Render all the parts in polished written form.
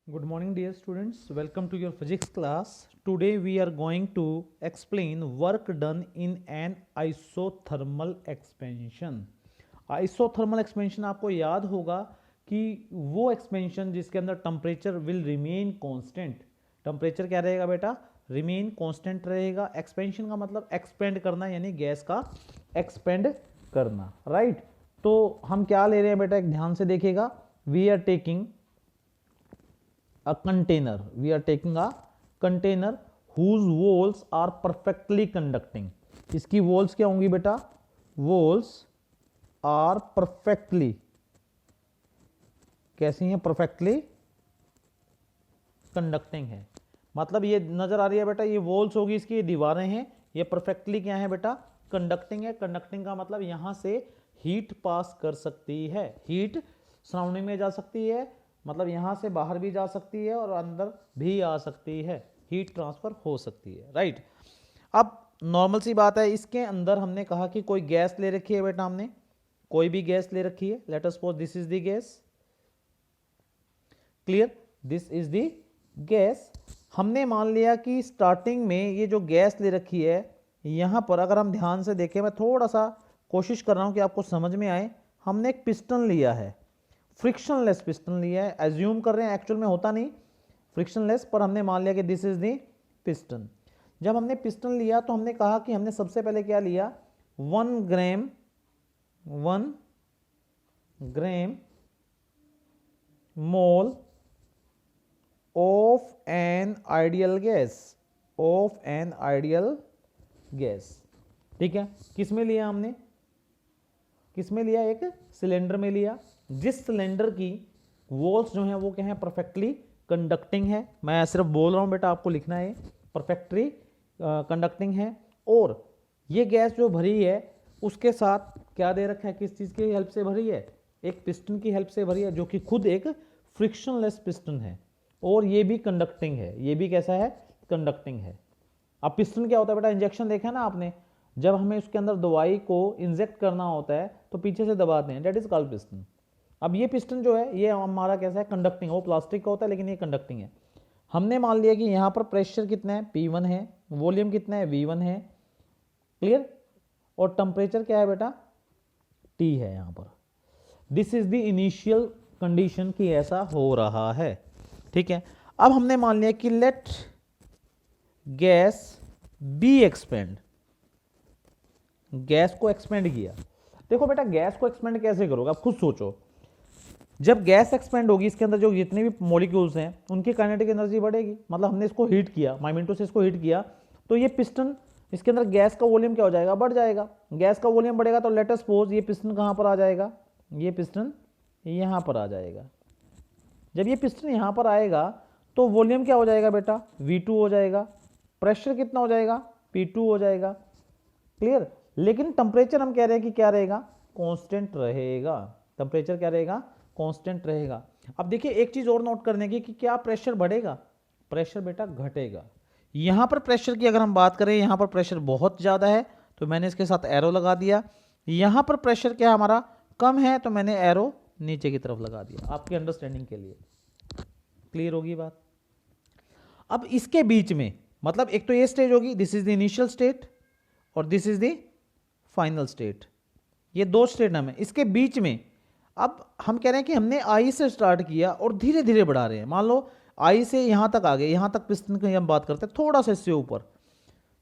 Good morning, dear students. Welcome to your physics class. Today we are going to explain work done in an isothermal expansion. Isothermal expansion आपको याद होगा कि वो expansion जिसके अंदर temperature will remain constant. Temperature क्या रहेगा बेटा? रिमेन कांस्टेंट रहेगा. एक्सपेंशन का मतलब एक्सपेंड करना, यानी गैस का एक्सपेंड करना, राइट. तो हम क्या ले रहे हैं बेटा, एक ध्यान से देखिएगा. We are taking a container, we are taking a container whose walls are perfectly conducting. इसकी walls क्या होंगी बेटा? walls are perfectly, कैसी हैं? perfectly conducting है. मतलब ये नजर आ रही है बेटा, ये walls होगी इसकी, ये दीवारें हैं, ये perfectly क्या है बेटा? conducting है. conducting का मतलब यहां से हीट पास कर सकती है, हीट सराउंडिंग में जा सकती है, मतलब यहां से बाहर भी जा सकती है और अंदर भी आ सकती है, हीट ट्रांसफर हो सकती है, राइट. अब नॉर्मल सी बात है, इसके अंदर हमने कहा कि कोई गैस ले रखी है बेटा, हमने कोई भी गैस ले रखी है. Let us suppose this is the gas. Clear? This is the gas. हमने मान लिया कि स्टार्टिंग में ये जो गैस ले रखी है, यहां पर अगर हम ध्यान से देखें, मैं थोड़ा सा कोशिश कर रहा हूं कि आपको समझ में आए. हमने एक पिस्टन लिया है, फ्रिक्शनलेस पिस्टन लिया है. एज्यूम कर रहे हैं, एक्चुअल में होता नहीं फ्रिक्शनलेस, पर हमने मान लिया कि दिस इज दी पिस्टन. जब हमने पिस्टन लिया तो हमने कहा कि हमने सबसे पहले क्या लिया? 1 gram mole of an ideal gas, ठीक है. किस में लिया हमने? किस में लिया? एक सिलेंडर में लिया. जिस सिलेंडर की वॉल्स जो हैं वो क्या है? परफेक्टली कंडक्टिंग है. मैं सिर्फ बोल रहा हूं बेटा, आपको लिखना है परफेक्टली कंडक्टिंग है. और ये गैस जो भरी है उसके साथ क्या दे रखा है? किस चीज की हेल्प से भरी है? एक पिस्टन की हेल्प से भरी है, जो कि खुद एक फ्रिक्शनलेस पिस्टन है, और ये भी कंडक्टिंग है. ये भी कैसा है? कंडक्टिंग है. अब पिस्टन क्या होता है बेटा? इंजेक्शन देखा है ना आपने, जब हमें उसके अंदर दवाई को इंजेक्ट करना होता है तो पीछे से दबाते हैं, डेट इज कॉल्ड पिस्टन. अब ये पिस्टन जो है ये हमारा कैसा है? कंडक्टिंग. वो प्लास्टिक का होता है लेकिन ये कंडक्टिंग है. हमने मान लिया कि यहाँ पर प्रेशर कितना है? P1 है. वॉल्यूम कितना है? V1 है. क्लियर? और टेम्परेचर क्या है बेटा? T है यहाँ पर. This is the initial condition कि ऐसा हो रहा है, ठीक है. अब हमने मान लिया कि let gas be expand. Gas को एक्सपेंड किया. देखो बेटा, गैस को एक्सपेंड कैसे करोगे? आप खुद सोचो. जब गैस एक्सपेंड होगी, इसके अंदर जो जितने भी मॉलिक्यूल्स हैं उनकी काइनेटिक एनर्जी बढ़ेगी. मतलब हमने इसको हीट किया, माइमेंटो से इसको हीट किया, तो ये पिस्टन, इसके अंदर गैस का वॉल्यूम क्या हो जाएगा? बढ़ जाएगा. गैस का वॉल्यूम बढ़ेगा तो लेट अस सपोज ये पिस्टन कहाँ पर आ जाएगा? ये पिस्टन यहाँ पर आ जाएगा. जब ये पिस्टन यहाँ पर आएगा तो वॉल्यूम क्या हो जाएगा बेटा? V2 हो जाएगा. प्रेशर कितना हो जाएगा? P2 हो जाएगा. क्लियर? लेकिन टेम्परेचर हम कह रहे हैं कि क्या रहेगा? कांस्टेंट रहेगा. टेम्परेचर क्या रहेगा? कांस्टेंट रहेगा. अब देखिए एक चीज और नोट करने की कि क्या प्रेशर बढ़ेगा? प्रेशर बेटा घटेगा. यहां पर प्रेशर की अगर हम बात करें, यहां पर प्रेशर बहुत ज्यादा है तो मैंने इसके साथ एरो लगा दिया. यहां पर प्रेशर क्या हमारा कम है तो मैंने एरो नीचे की तरफ लगा दिया, आपकी अंडरस्टैंडिंग के लिए. क्लियर होगी बात? अब इसके बीच में, मतलब एक तो ये स्टेज होगी, this is the initial state और this is the final state. ये दो स्टेट नाम है. इसके बीच में अब हम कह रहे हैं कि हमने आई से स्टार्ट किया और धीरे धीरे बढ़ा रहे हैं. मान लो आई से यहां तक आ गए, यहां तक पिस्टन की हम बात करते हैं, थोड़ा सा इससे ऊपर.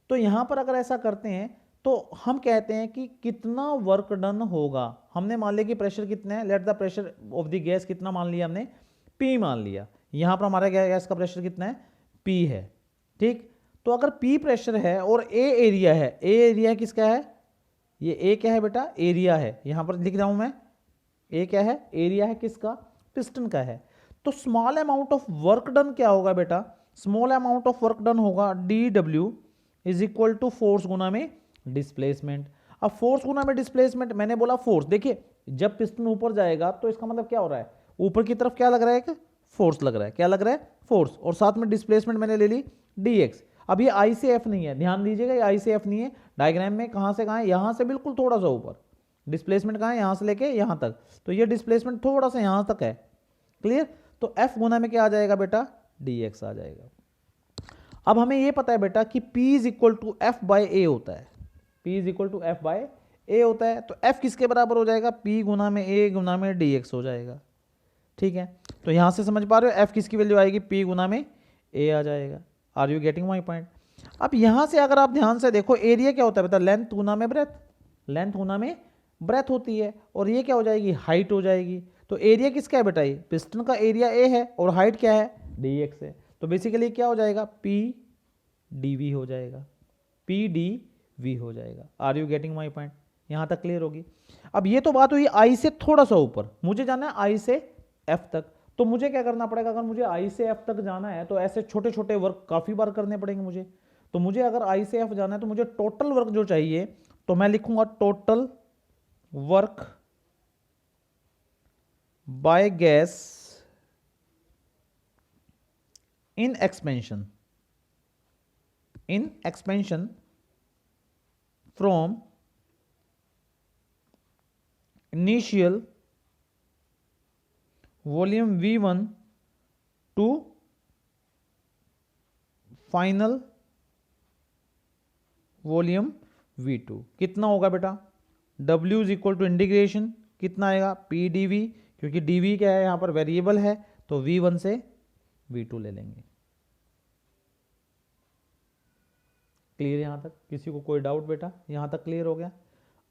तो यहां पर अगर ऐसा करते हैं तो हम कहते हैं कि कितना वर्क डन होगा. हमने मान लिया कि प्रेशर कितना है, let the pressure of the gas कितना मान लिया हमने? P मान लिया. यहां पर हमारा गैस का प्रेशर कितना है? P है, ठीक. तो अगर P प्रेशर है और A एरिया है, A एरिया किसका है? ये A क्या है बेटा? एरिया है. यहां पर लिख रहा हूं मैं, A क्या है? एरिया है. किसका? पिस्टन का है. तो small amount of work done क्या होगा बेटा? Small amount of work done होगा dW is equal to force गुना में डिस्प्लेसमेंट. अब फोर्स गुना में डिस्प्लेसमेंट, मैंने बोला फोर्स. देखिए जब पिस्टन ऊपर जाएगा तो इसका मतलब क्या हो रहा है? ऊपर की तरफ क्या लग रहा है? एक फोर्स लग रहा है. क्या लग रहा है? फोर्स. और साथ में डिस्प्लेसमेंट मैंने ले ली dx. अब ये I से F नहीं है, ध्यान दीजिएगा, ये I से F नहीं है. डायग्राम में कहां से कहां है? यहां से बिल्कुल थोड़ा सा ऊपर. डिस्प्लेसमेंट कहां है? यहां से लेके यहां तक. तो ये डिस्प्लेसमेंट थोड़ा सा यहां तक है. क्लियर? तो f गुना में क्या आ जाएगा बेटा, dx आ जाएगा। अब हमें ये पता है बेटा कि p is equal to F by A होता है, p is equal to F by A होता है, तो f किसके बराबर हो जाएगा, p गुना में a गुना में dx हो जाएगा। ठीक है, तो यहां से समझ पा रहे हो f किसकी वैल्यू आएगी, p गुना में a आ जाएगा। Are you getting my point? अब यहां से अगर आप ध्यान से देखो, एरिया क्या होता है बेटा, लेंथ गुना में ब्रेथ, लेंथ गुना में ब्रेथ होती है, और ये क्या हो जाएगी, हाइट हो जाएगी। तो एरिया किसका है बेटा, ये पिस्टन का एरिया a है और हाइट क्या है, dx है। तो बेसिकली क्या हो जाएगा, p dv हो जाएगा, p dv हो जाएगा। Are you getting my point? यहां तक क्लियर होगी। अब ये तो बात हुई i से थोड़ा सा ऊपर, मुझे जाना है i से f तक, तो मुझे क्या करना पड़ेगा, अगर मुझे i से f तक जाना है तो ऐसे छोटे छोटे वर्क काफी बार करने पड़ेंगे मुझे। तो मुझे अगर i से f जाना है तो मुझे टोटल वर्क जो चाहिए, तो मैं लिखूंगा total work by gas in expansion from initial volume V1 to final volume V2। कितना होगा बेटा, W is equal to integration कितना आएगा, P dV, क्योंकि dV क्या है, यहां पर वेरिएबल है, तो V1 से V2 ले लेंगे। क्लियर यहां तक? किसी को कोई डाउट बेटा? यहां तक क्लियर हो गया।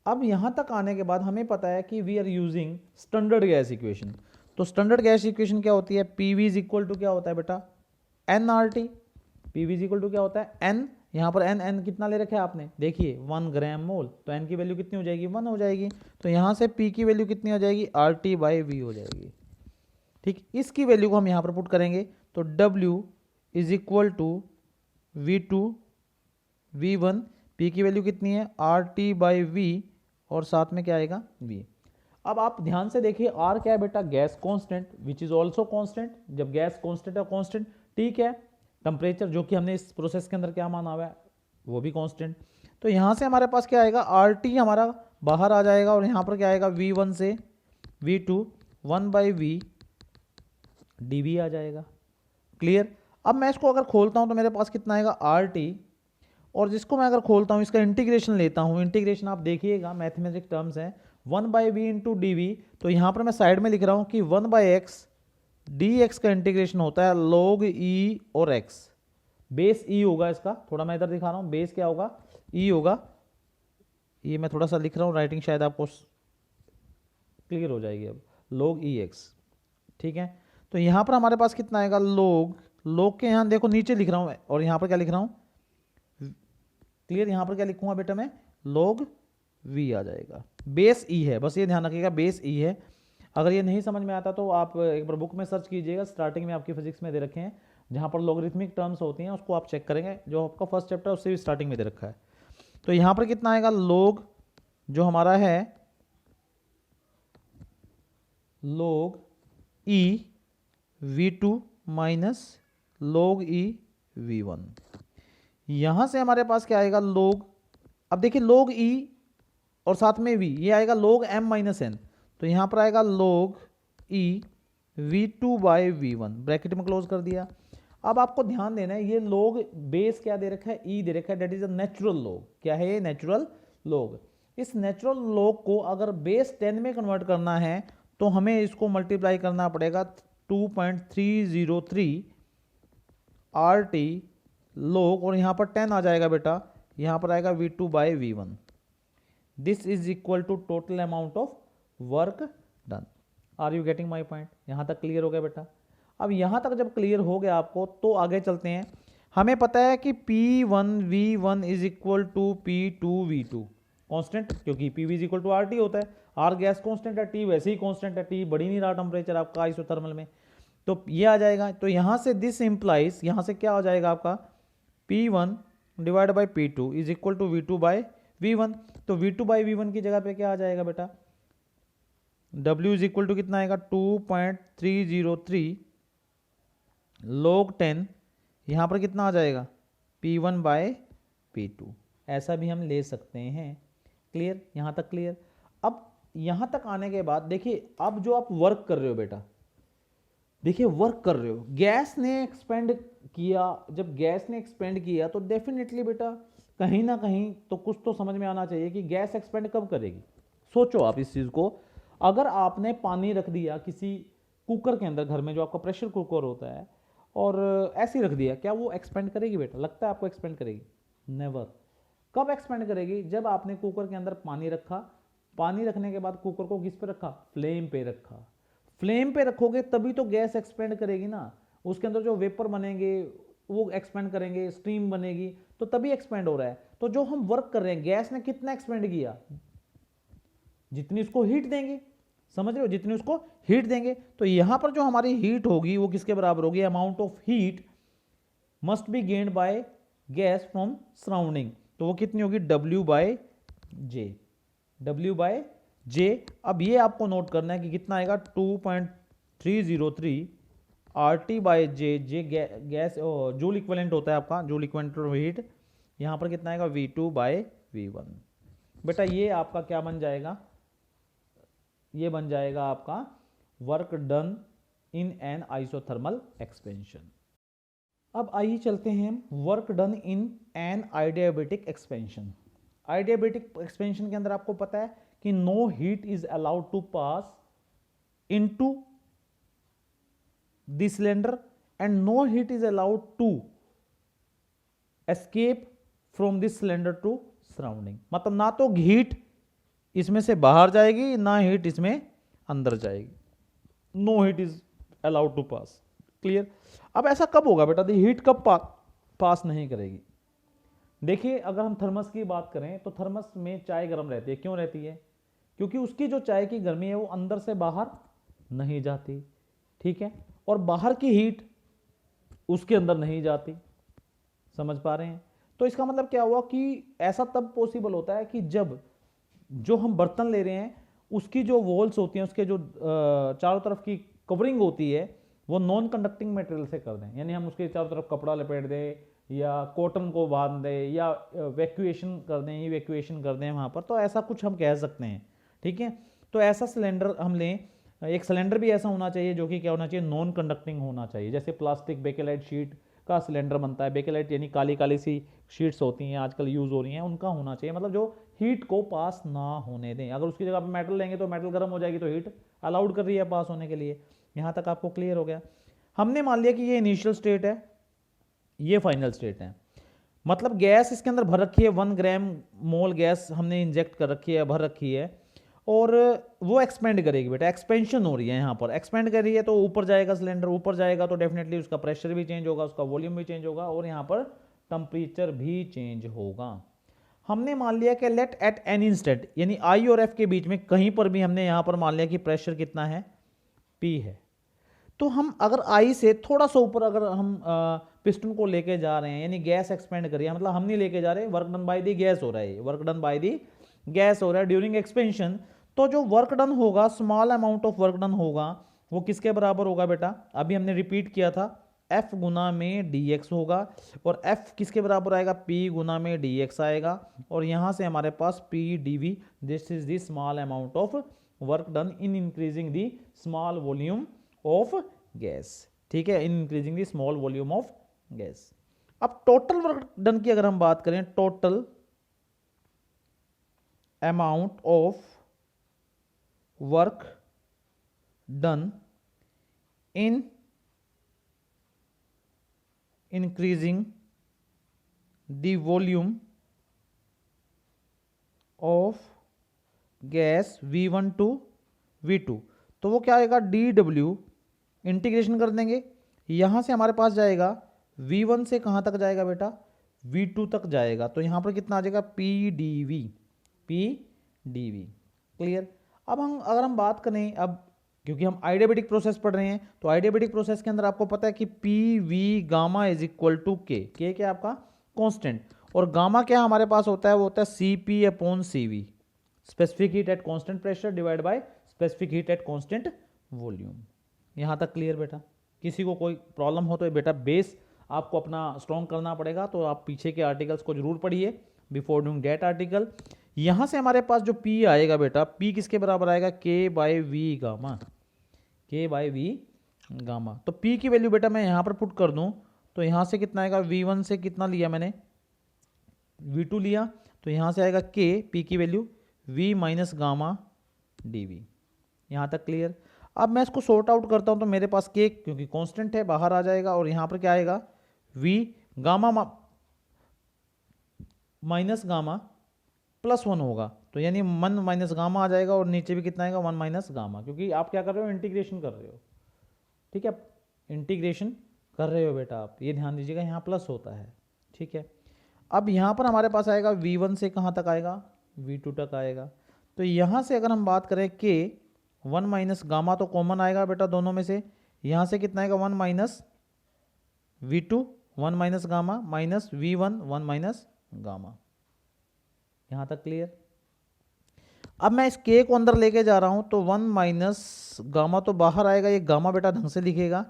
अब यहां तक आने के बाद हमें पता है कि we are using standard gas equation. तो स्टैंडर्ड गैस इक्वेशन क्या होती है, PV इज इक्वल टू क्या होता है बेटा, nRT। PV is equal to क्या होता है, n, यहां पर n कितना ले रखा है आपने, देखिए 1 ग्राम मोल, तो n की वैल्यू कितनी हो जाएगी, 1 हो जाएगी। तो यहां से P की वैल्यू कितनी हो जाएगी, RT बाई V हो जाएगी। ठीक, इसकी वैल्यू को हम यहां पर पुट करेंगे, तो W is equal to V2 V1, P की वैल्यू कितनी है, RT बाई V, और साथ में क्या आएगा, V। अब आप ध्यान से देखिए, R क्या है बेटा, gas constant which is also constant. जब गैस कांस्टेंट है कांस्टेंट, ठीक है, टेम्परेचर जो कि हमने इस प्रोसेस के अंदर क्या माना हुआ है वो भी कांस्टेंट। तो यहां से हमारे पास क्या आएगा, RT हमारा बाहर आ जाएगा, और यहां पर क्या आएगा, V1 से V2 1 बाई V dV आ जाएगा। क्लियर? अब मैं इसको अगर खोलता हूं तो मेरे पास कितना आएगा, RT, और जिसको मैं अगर खोलता हूं, इसका इंटीग्रेशन लेता हूं, इंटीग्रेशन आप देखिएगा मैथमेटिक टर्म्स है, 1 by V into D V. तो यहां पर मैं साइड में लिख रहा हूं कि 1 बाई एक्स डी एक्स का इंटीग्रेशन होता है log ई और एक्स, बेस ई होगा इसका, थोड़ा मैं इधर दिखा रहा हूं, बेस क्या होगा, ई होगा। ये मैं थोड़ा सा लिख रहा हूं, राइटिंग शायद आपको क्लियर हो जाएगी अब, log ई एक्स। ठीक है, तो यहां पर हमारे पास कितना आएगा, log के यहां देखो नीचे लिख रहा हूं, और यहां पर क्या लिख रहा हूं, क्लियर, यहां पर क्या लिखूंगा बेटा मैं, log v आ जाएगा। बेस ई है, बस ये ध्यान रखिएगा, बेस ई है। अगर ये नहीं समझ में आता तो आप एक बार बुक में सर्च कीजिएगा, स्टार्टिंग में आपकी फिजिक्स में दे रखे हैं, जहां पर लॉगरिथमिक टर्म्स होती हैं उसको आप चेक करेंगे, जो आपका फर्स्ट चैप्टर उससे भी स्टार्टिंग में दे रखा है। तो यहां पर कितना आएगा, log जो हमारा है log e v2 minus log e v1। यहां से हमारे पास क्या आएगा, log, अब देखिए log e और साथ में v, ये आएगा log m माइनस n, तो यहां पर आएगा log e v2 by v1, bracket में क्लोज कर दिया। अब आपको ध्यान देना है, ये log बेस क्या दे रखा है, e दे रखा है, that is a natural log। क्या है ये, नेचुरल log। इस नेचुरल log को अगर बेस 10 में कन्वर्ट करना है तो हमें इसको मल्टीप्लाई करना पड़ेगा 2.303 RT log, और यहां पर 10 आ जाएगा बेटा, यहां पर आएगा v2 by v1। This is equal to total amount of work done. Are you getting my point? यहां तक क्लियर हो गया बेटा? अब यहां तक जब क्लियर हो गया आपको तो आगे चलते हैं। हमें पता है कि P1V1 is equal to P2V2 constant, क्योंकि PV is equal to RT होता है, R गैस कांस्टेंट है, T वैसे ही कांस्टेंट है, T बढ़ ही नहीं रहा टेम्परेचर आपका आइसोथर्मल में, तो ये आ जाएगा। तो यहां से दिस इंप्लाइज, यहां से क्या हो जाएगा आपका, P1 divide by P2 is equal to V2 by V1। तो V2 बाई V1 की जगह पे क्या आ जाएगा बेटा, W इज इक्वल टू कितना आएगा, 2.303 log 10, यहां पर कितना आ जाएगा, P1 बाय P2। ऐसा भी हम ले सकते हैं। क्लियर? यहां तक क्लियर? अब यहां तक आने के बाद देखिए, अब जो आप वर्क कर रहे हो बेटा, देखिए वर्क कर रहे हो, गैस ने एक्सपेंड किया, जब गैस ने एक्सपेंड किया तो डेफिनेटली बेटा कहीं ना कहीं तो कुछ तो समझ में आना चाहिए कि गैस एक्सपेंड कब करेगी। सोचो आप इस चीज़ को, अगर आपने पानी रख दिया किसी कुकर के अंदर, घर में जो आपका प्रेशर कुकर होता है, और ऐसे ही रख दिया, क्या वो एक्सपेंड करेगी बेटा? लगता है आपको एक्सपेंड करेगी? नेवर। कब एक्सपेंड करेगी? जब आपने कुकर के अंदर पानी रखा, पानी रखने के बाद कुकर को किस पे रखा? फ्लेम पे रखा। फ्लेम पे रखोगे तभी तो गैस एक्सपेंड करेगी ना, उसके अंदर जो वेपर बनेंगे वो एक्सपेंड करेंगे, स्टीम बनेगी, तो तभी एक्सपेंड हो रहा है। तो जो हम वर्क कर रहे हैं, गैस ने कितना एक्सपेंड किया? जितनी उसको हीट देंगे, समझ रहे हो, जितनी उसको हीट देंगे। तो यहां पर जो हमारी हीट होगी वो किसके बराबर होगी? Amount of heat must be gained by gas from surrounding. तो वो कितनी होगी? W by J, W by J. अब ये आपको नोट करना है कि कितना आएगा? 2.303 RT by J. J gas joule equivalent होता है आपका, जूल इक्विवेलेंट ऑफ हीट। यहां पर कितना आएगा? V2 bye V1। बेटा ये आपका क्या बन जाएगा? ये बन जाएगा आपका work done in an isothermal expansion. अब आइए चलते हैं work done in an adiabatic expansion. Adiabatic expansion के अंदर आपको पता है कि no heat is allowed to pass into the cylinder and no heat is allowed to escape from this cylinder to surrounding. मतलब ना तो हीट इसमें से बाहर जाएगी, ना हीट इसमें अंदर जाएगी। No heat is allowed to pass. Clear? अब ऐसा कब होगा बेटा? हीट कब पास नहीं करेगी? देखिए अगर हम थर्मस की बात करें तो थर्मस में चाय गर्म रहती है। क्यों रहती है? क्योंकि उसकी जो चाय की गर्मी है वो अंदर से बाहर नहीं जाती, ठीक है, और बाहर की हीट उसके अंदर नहीं जाती। समझ पा रहे हैं? तो इसका मतलब क्या हुआ कि ऐसा तब पॉसिबल होता है कि जब जो हम बर्तन ले रहे हैं उसकी जो वॉल्स होती हैं, उसके जो चारों तरफ की कवरिंग होती है, वो नॉन कंडक्टिंग मटेरियल से कर दें। यानी हम उसके चारों तरफ कपड़ा लपेट दें या कॉटन को बांध दें या वैक्यूएशन कर दें, इवैक्यूएशन कर दें वहाँ पर, तो ऐसा कुछ हम कह सकते हैं, ठीक है। तो ऐसा सिलेंडर हम लें, एक सिलेंडर भी ऐसा होना चाहिए जो कि क्या होना चाहिए? नॉन कंडक्टिंग होना चाहिए। जैसे प्लास्टिक बेकेलाइट शीट का सिलेंडर बनता है, बेकेलाइट यानी काली काली सी शीट्स होती हैं आजकल यूज़ हो रही हैं, उनका होना चाहिए, मतलब जो हीट को पास ना होने दें। अगर उसकी जगह पे मेटल लेंगे तो मेटल गर्म हो जाएगी, तो हीट अलाउड कर रही है पास होने के लिए। यहाँ तक आपको क्लियर हो गया? हमने मान लिया कि ये इनिशियल स्टेट है, ये फाइनल स्टेट है। मतलब गैस इसके अंदर भर रखी है, 1 ग्राम मोल गैस हमने इंजेक्ट कर रखी है, भर रखी है, और वो एक्सपेंड करेगी बेटा। एक्सपेंशन हो रही है, यहाँ पर एक्सपेंड कर रही है, तो ऊपर जाएगा सिलेंडर, ऊपर जाएगा तो डेफिनेटली उसका प्रेशर भी चेंज होगा, उसका वॉल्यूम भी चेंज होगा, और यहाँ पर टेम्परेचर भी चेंज होगा। हमने मान लिया कि लेट एट एन इंस्टेंट, यानी आई और एफ के बीच में कहीं पर भी हमने यहाँ पर मान लिया कि प्रेशर कितना है? P है। तो हम अगर आई से थोड़ा सा ऊपर अगर हम पिस्टन को लेके जा रहे हैं, यानी गैस एक्सपेंड करिए, मतलब हम नहीं लेके जा रहे, work done by the gas हो रहा है, work done by the gas हो रहा है ड्यूरिंग एक्सपेंशन। तो जो वर्क डन होगा, small amount of work done होगा, वो किसके बराबर होगा बेटा? अभी हमने रिपीट किया था, F गुना में dx होगा, और F किसके बराबर आएगा? P गुना में dx आएगा, और यहाँ से हमारे पास P dV, this is the small amount of work done in increasing the small volume of gas, ठीक है, in increasing the small volume of gas. अब टोटल वर्क डन की अगर हम बात करें, total amount of work done in increasing the volume of gas V1 to V2, तो वो क्या आएगा? dW, इंटीग्रेशन कर देंगे, यहां से हमारे पास जाएगा V1 से कहां तक जाएगा बेटा? V2 तक जाएगा, तो यहां पर कितना आ जाएगा? PdV, PdV। क्लियर? अब हम अगर हम बात करें, अब क्योंकि हम आइडियाबैटिक प्रोसेस पढ़ रहे हैं, तो आइडियाबैटिक प्रोसेस के अंदर आपको पता है कि PV gamma is equal to K। K क्या आपका? कांस्टेंट, और गामा क्या हमारे पास होता है? वो होता है CP upon CV, specific heat at constant pressure divide by specific heat at constant volume. यहां तक क्लियर बेटा? किसी को कोई प्रॉब्लम हो तो बेटा बेस आपको अपना स्ट्रॉन्ग करना पड़ेगा, तो आप पीछे के आर्टिकल्स को जरूर पढ़िए बिफोर डूइंग दैट आर्टिकल। यहां से हमारे पास जो P आएगा बेटा, P किसके बराबर आएगा? K by V gamma, K by V gamma. तो P की वैल्यू बेटा मैं यहाँ पर पुट कर दूँ तो यहाँ से कितना आएगा, V1 से कितना लिया मैंने, V2 लिया, तो यहाँ से आएगा K, P की value V minus gamma dV। यहाँ तक क्लियर। अब मैं इसको सॉर्ट आउट करता हूँ तो मेरे पास K क्योंकि कांस्टेंट है बाहर आ जाएगा, और यहाँ पर क्या आएगा, V gamma minus gamma plus 1 होगा, तो यानी 1 माइनस गामा आ जाएगा, और नीचे भी कितना आएगा, 1 माइनस गामा, क्योंकि आप क्या कर रहे हो, इंटीग्रेशन कर रहे हो। ठीक है, इंटीग्रेशन कर रहे हो बेटा आप, ये ध्यान दीजिएगा, यहाँ प्लस होता है। ठीक है, अब यहाँ पर हमारे पास आएगा V1 से कहाँ तक आएगा, V2 तक आएगा। तो यहाँ से अगर हम बात करें K 1 माइनस गामा तो कॉमन आएगा बेटा दोनों में से, यहाँ से कितना आएगा 1 minus V2 1 minus gamma minus V1 1 minus gamma. यहाँ तक क्लियर। अब मैं इस K को अंदर लेके जा रहा हूँ तो 1 माइनस गामा तो बाहर आएगा, ये गामा बेटा ढंग से लिखेगा,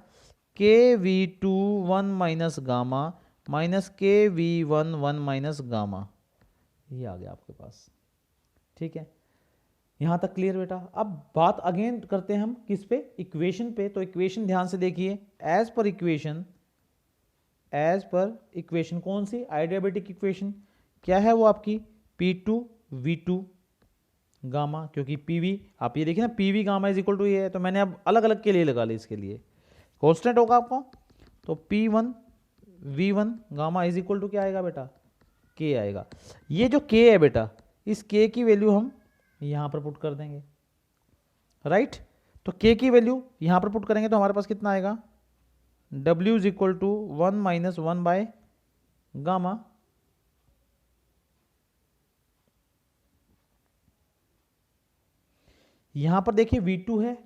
KV2 1 minus gamma minus KV1 1 minus gamma, ये आ गया आपके पास। ठीक है, यहाँ तक क्लियर बेटा। अब बात अगेन करते हैं हम किस पे, इक्वेशन पे। तो इक्वेशन ध्यान से देखिए, एज पर इक्वेशन कौन सी, आइडियाबैटिक इक्वेशन क्या है वो आपकी, P2 V2 गामा, क्योंकि PV आप ये देखिए ना, PV gamma is equal to ये है, तो मैंने अब अलग अलग के लिए लगा ली, इसके लिए कांस्टेंट होगा आपको, तो P1 V1 gamma is equal to क्या आएगा बेटा, K आएगा। ये जो K है बेटा, इस K की वैल्यू हम यहाँ पर पुट कर देंगे, राइट। तो K की वैल्यू यहाँ पर पुट करेंगे तो हमारे पास कितना आएगा, W is equal to 1 minus 1 by gamma. यहाँ पर देखिए V2 है,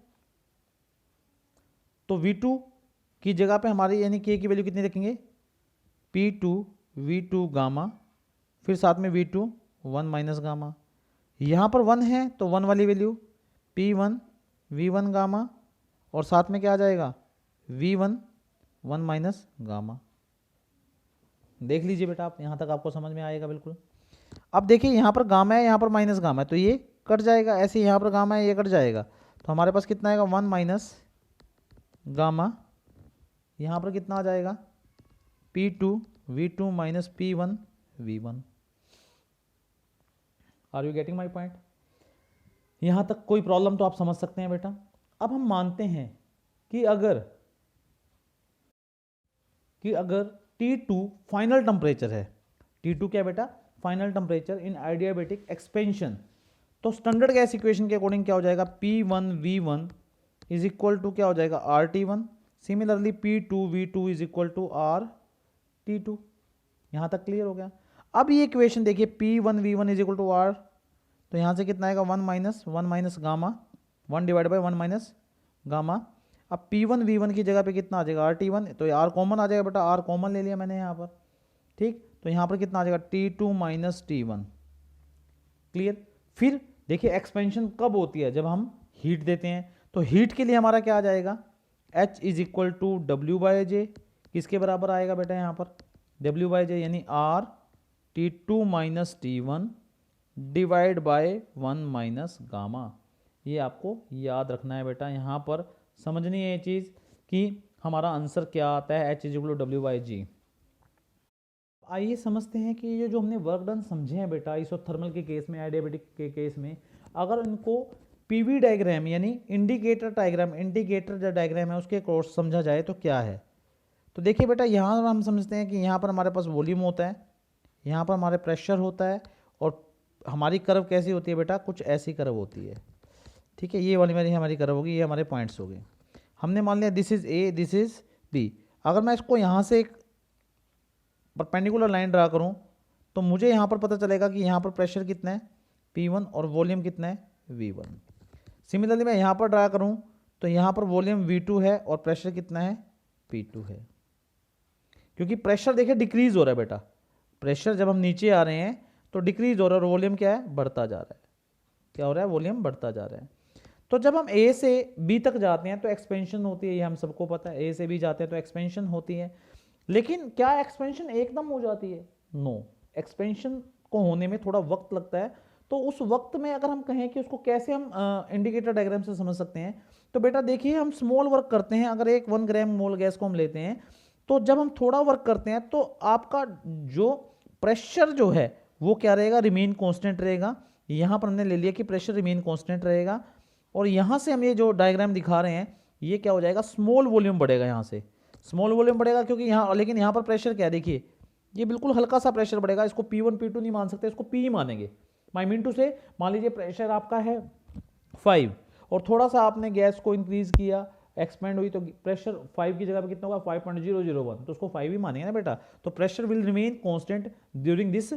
तो V2 की जगह पे हमारी यानी K की वैल्यू कितनी रखेंगे, P2 V2 गामा, फिर साथ में V2 1 माइनस गामा। यहाँ पर 1 है तो 1 वाली वैल्यू P1 V1 गामा, और साथ में क्या आ जाएगा, V1 1 माइनस गामा। देख लीजिए बेटा आप, यहाँ तक आपको समझ में आएगा बिल्कुल। अब देखिए यहाँ पर गामा है, यहाँ पर माइनस गामा है, तो ये कट जाएगा, ऐसे यहाँ पर गामा है, ये कट जाएगा, तो हमारे पास कितना आएगा, 1 माइनस गामा, यहाँ पर कितना आ जाएगा, P2 V2 minus P1 V1। Are you getting my point? यहाँ तक कोई प्रॉब्लम तो आप समझ सकते हैं बेटा। अब हम मानते हैं कि अगर T2 फाइनल टेम्परेचर है, T2 क्या बेटा, फाइनल टेम्परेचर इन आइडियाबैटिक एक्सपेंशन, तो स्टैंडर्ड गैस इक्वेशन के अकॉर्डिंग क्या हो जाएगा, P1 V1 is equal to क्या हो जाएगा, RT1। Similarly P2 V2 is equal to RT2। यहाँ तक क्लियर हो गया। अब ये इक्वेशन देखिए, P1 V1 is equal to R, तो यहाँ से कितना आएगा, 1 minus gamma, 1 divide by 1 minus gamma. अब P1 V1 की जगह पे कितना आ जाएगा, RT1, तो R कॉमन आ जाएगा बेटा, R कॉमन ले लिया मैंने यहाँ पर। ठीक, तो यहाँ पर कितना आ जाएगा, T2 माइनस T1। क्लियर। फिर देखिए एक्सपेंशन कब होती है, जब हम हीट देते हैं, तो हीट के लिए हमारा क्या आ जाएगा, H is equal to W by J, किसके बराबर आएगा बेटा यहाँ पर, W बाई जे, यानी R T2 minus T1 divide by 1 minus gamma. ये आपको याद रखना है बेटा, यहाँ पर समझनी है ये चीज़ कि हमारा आंसर क्या आता है, H is equal to W by G. आइए समझते हैं कि ये जो हमने वर्क डन समझे हैं बेटा आइसोथर्मल के केस में, आइडियाबैटिक के केस में, अगर इनको पीवी डायग्राम यानी इंडिकेटर जो डायग्राम है उसके कोर्स समझा जाए तो क्या है। तो देखिए बेटा, यहाँ हम समझते हैं कि यहाँ पर हमारे पास वॉल्यूम होता है, यहाँ पर हमारे प्रेशर होता है, और हमारी कर्व कैसी होती है बेटा, कुछ ऐसी कर्व होती है। ठीक है, ये वाली मेरी हमारी कर्व होगी, ये हमारे पॉइंट्स हो गए। हमने मान लिया this is A, this is B. अगर मैं इसको यहाँ से एक परपेंडिकुलर लाइन ड्रा करूँ तो मुझे यहाँ पर पता चलेगा कि यहाँ पर प्रेशर कितना है, P1, और वॉल्यूम कितना है, V1। सिमिलरली मैं यहाँ पर ड्रा करूँ तो यहाँ पर वॉल्यूम V2 है और प्रेशर कितना है, P2 है। क्योंकि प्रेशर देखिए डिक्रीज हो रहा है बेटा, प्रेशर जब हम नीचे आ रहे हैं तो डिक्रीज हो रहा है, और वॉल्यूम क्या है, बढ़ता जा रहा है। क्या हो रहा है, वॉल्यूम बढ़ता जा रहा है। तो जब हम A से B तक जाते हैं तो एक्सपेंशन होती है, ये हम सबको पता है, A से B जाते हैं तो एक्सपेंशन होती है। लेकिन क्या एक्सपेंशन एकदम हो जाती है, नो, एक्सपेंशन को होने में थोड़ा वक्त लगता है। तो उस वक्त में अगर हम कहें कि उसको कैसे हम इंडिकेटर डायग्राम से समझ सकते हैं, तो बेटा देखिए हम स्मॉल वर्क करते हैं, अगर एक 1 ग्राम मोल गैस को हम लेते हैं तो जब हम थोड़ा वर्क करते हैं तो आपका जो प्रेशर जो है वो क्या रहेगा, रिमेन कांस्टेंट रहेगा। यहाँ पर हमने ले लिया कि प्रेशर रिमेन कांस्टेंट रहेगा, और यहाँ से हम ये जो डायग्राम दिखा रहे हैं ये क्या हो जाएगा, स्मॉल वॉल्यूम बढ़ेगा, यहाँ से स्मॉल वॉल्यूम बढ़ेगा क्योंकि यहाँ, लेकिन यहाँ पर प्रेशर क्या है, देखिए ये बिल्कुल हल्का सा प्रेशर बढ़ेगा, इसको P1 P2 नहीं मान सकते, इसको P ही मानेंगे। माइनटू से मान लीजिए प्रेशर आपका है 5 और थोड़ा सा आपने गैस को इंक्रीज किया, एक्सपेंड हुई, तो प्रेशर 5 की जगह पे कितना होगा 5.001, तो उसको 5 ही मानेंगे ना बेटा। तो pressure will remain constant during this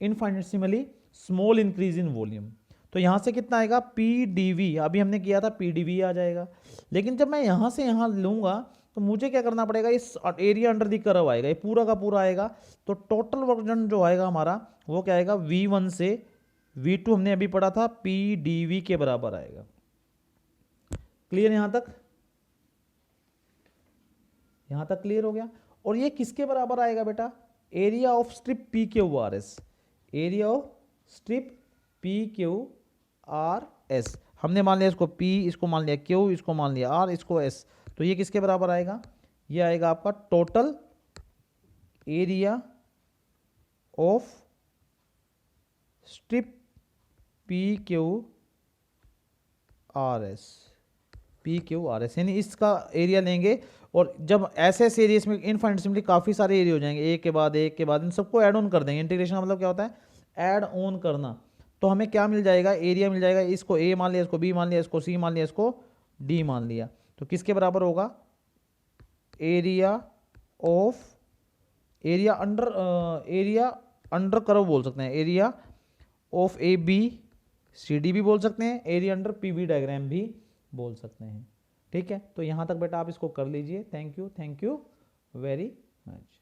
infinitesimally small increase in volume. तो यहाँ से कितना आएगा PdV, अभी हमने किया था PdV आ जाएगा। लेकिन जब मैं यहाँ से यहाँ लूँगा तो मुझे क्या करना पड़ेगा, इस एरिया अंडर दी कर्व आएगा, ये पूरा का पूरा आएगा। तो टोटल वर्क डन जो आएगा हमारा वो क्या आएगा, V1 से V2 हमने अभी पढ़ा था PdV के बराबर आएगा। क्लियर यहाँ तक? यहाँ तक क्लियर हो गया। और ये किसके बराबर आएगा बेटा, area of strip PQRS, area of strip PQRS। हमने मान लिया इसको P, इसको मान लिया Q, इसको मान लिया R, इसको S। तो ये किसके बराबर आएगा, ये आएगा आपका total area of strip PQRS, यानी इसका एरिया लेंगे। और जब ऐसे ऐसे एरिया में इनफाइनिटेसिमली काफ़ी सारे एरिया हो जाएंगे, एक के बाद एक के बाद, इन सबको ऐड ऑन कर देंगे। इंटीग्रेशन मतलब क्या होता है, ऐड ऑन करना। तो हमें क्या मिल जाएगा, एरिया मिल जाएगा, इसको A मान लिया, इसको B मान लिया, इसको C मान लिया, इसको D मान लिया। तो किसके बराबर होगा, area of, area under curve बोल सकते हैं, एरिया ऑफ ABCD भी बोल सकते हैं, एरिया अंडर PV डायग्राम भी बोल सकते हैं। ठीक है, तो यहाँ तक बेटा आप इसको कर लीजिए। Thank you very much.